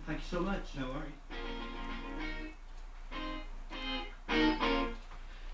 Thank you so much. No worries.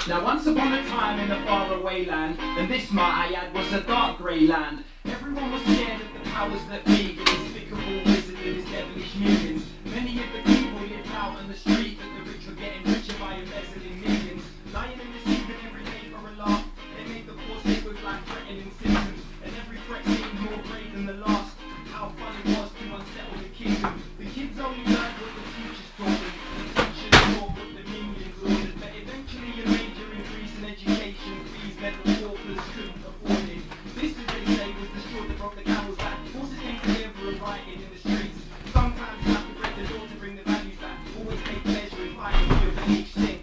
Now once upon a time in a faraway land, and this might I add was a dark grey land. Everyone was scared of the powers that be, the despicable wizard and his devilish minions. Many of the people lived out on the street, but the rich were getting richer by embezzling millions. Lying and deceiving every day for a laugh, they made the poor sick with life threatening symptoms, and every threat seemed more grave than the last. How fun it was to unsettle the kingdom. The kids only learned what the teachers taught them, the teachers taught what the minions ordered, but eventually a major increase in education fees meant the paupers couldn't afford it. This, as they say, was the straw that broke the camel's back. Forces came together and rioted in the streets. Sometimes you have to break the law to bring the values back. Always take pleasure in fighting for your beliefs. Sing.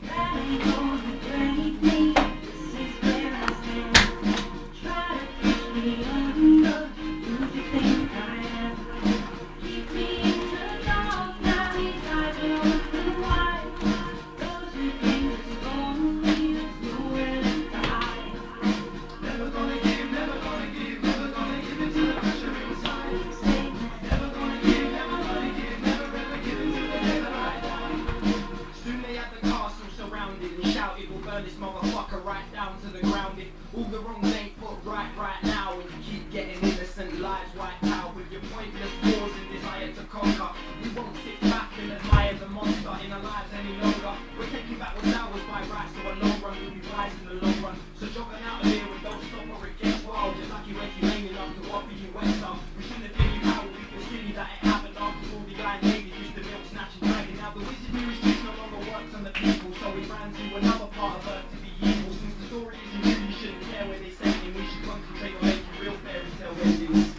This motherfucker right down to the ground. If all the wrongs ain't put right now, and you keep getting innocent lives wiped out with your pointless wars and desire to conquer, we won't sit back and admire the monster in our lives any longer. We're taking back what's ours by right, so a long run will be wise in the long run. So jogging out of here and don't stop or it gets wild. You're lucky when you're lame enough to offer you wet stuff. We shouldn't have given you power, we feel silly that it happened after all the iron ladies used to milk, snatch and dragon. Now the wizardry restriction no longer works on the people, so we ran to another part of Earth to be evil. Since the story isn't true, you shouldn't care where they say it. We should concentrate on making real fairy tale endings.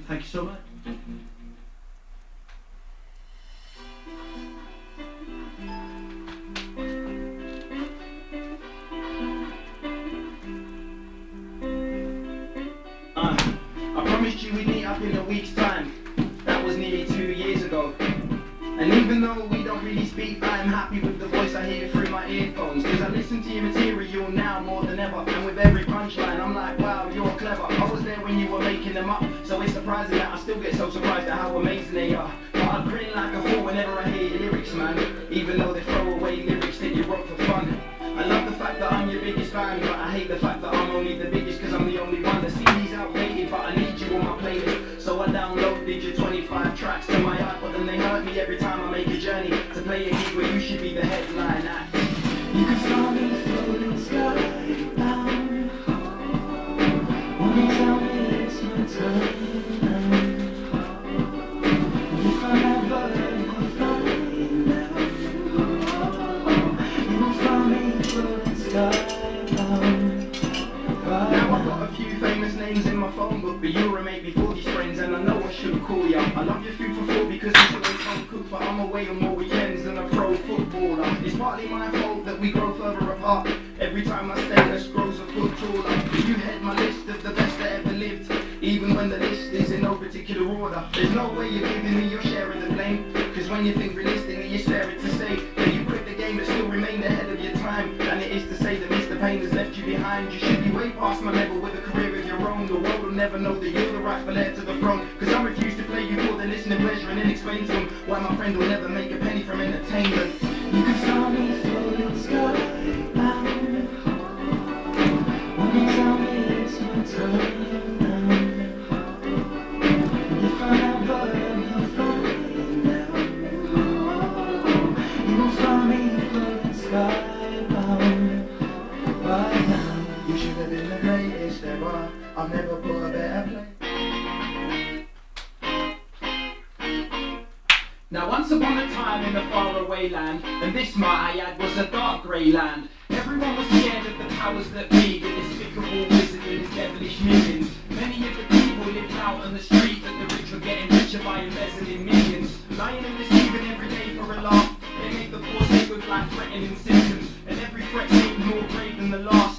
Thank you so much. you we'd meet up in a week's time. That was nearly 2 years ago. And even though we don't really speak, I am happy with the voice I hear through my earphones. Cause I listen to your material now more than ever. And with every punchline I'm like, wow, you're clever. I was there when you were making them up, so it's surprising that I still get so surprised at how amazing they are. But I grin like a fool whenever I hear your lyrics, man. Even though they throw away lyrics that you wrote for fun. I love the fact that I'm your biggest fan, but I hate the fact that I'm only the biggest cause I'm the only one. The CD's outdated, but I need you on my playlist. So I downloaded your 25 tracks to my iPod, and they hurt me every time I make a journey to play a gig where you should be the headline act. You can saw me floating skybound. Wanna tell me it's my time now. If I never find out, you will find me floating skybound. Now I've got a few famous names in my phone book, but you were made before these friends, and I know I should call ya. I love your food for thought because it's always home cooked, but I'm away on more weekends than a pro footballer. It's partly my fault that we grow further apart. Every time my status grows a foot taller. You head my list of the best that ever lived, even when the list is in no particular order. There's no way you're giving me your share of the blame, cause when you think realistically it's fair to say that you quit the game but still remained ahead of your time. And it is to say that Mr. Payne has left you behind. You should be way past my level with a career of your own. The world will never know that you're the rightful heir to the throne, cause I refuse to play you for the listening pleasure and then explain to them why my friend will never make a penny from entertainment. You can saw me floating skybound. Wanna tell me it's my time now. If I never find out, you will find me floating skybound. Right now, You should have been the greatest ever. I've never put a better play. Now once upon a time in a faraway land, and this might I add was a dark grey land. Everyone was scared of the powers that be, the despicable wizard and his devilish minions. Many of the people lived out on the street, but the rich were getting richer by embezzling millions. Lying and deceiving every day for a laugh, they make the poor sick with life-threatening symptoms, and every threat seemed more grave than the last.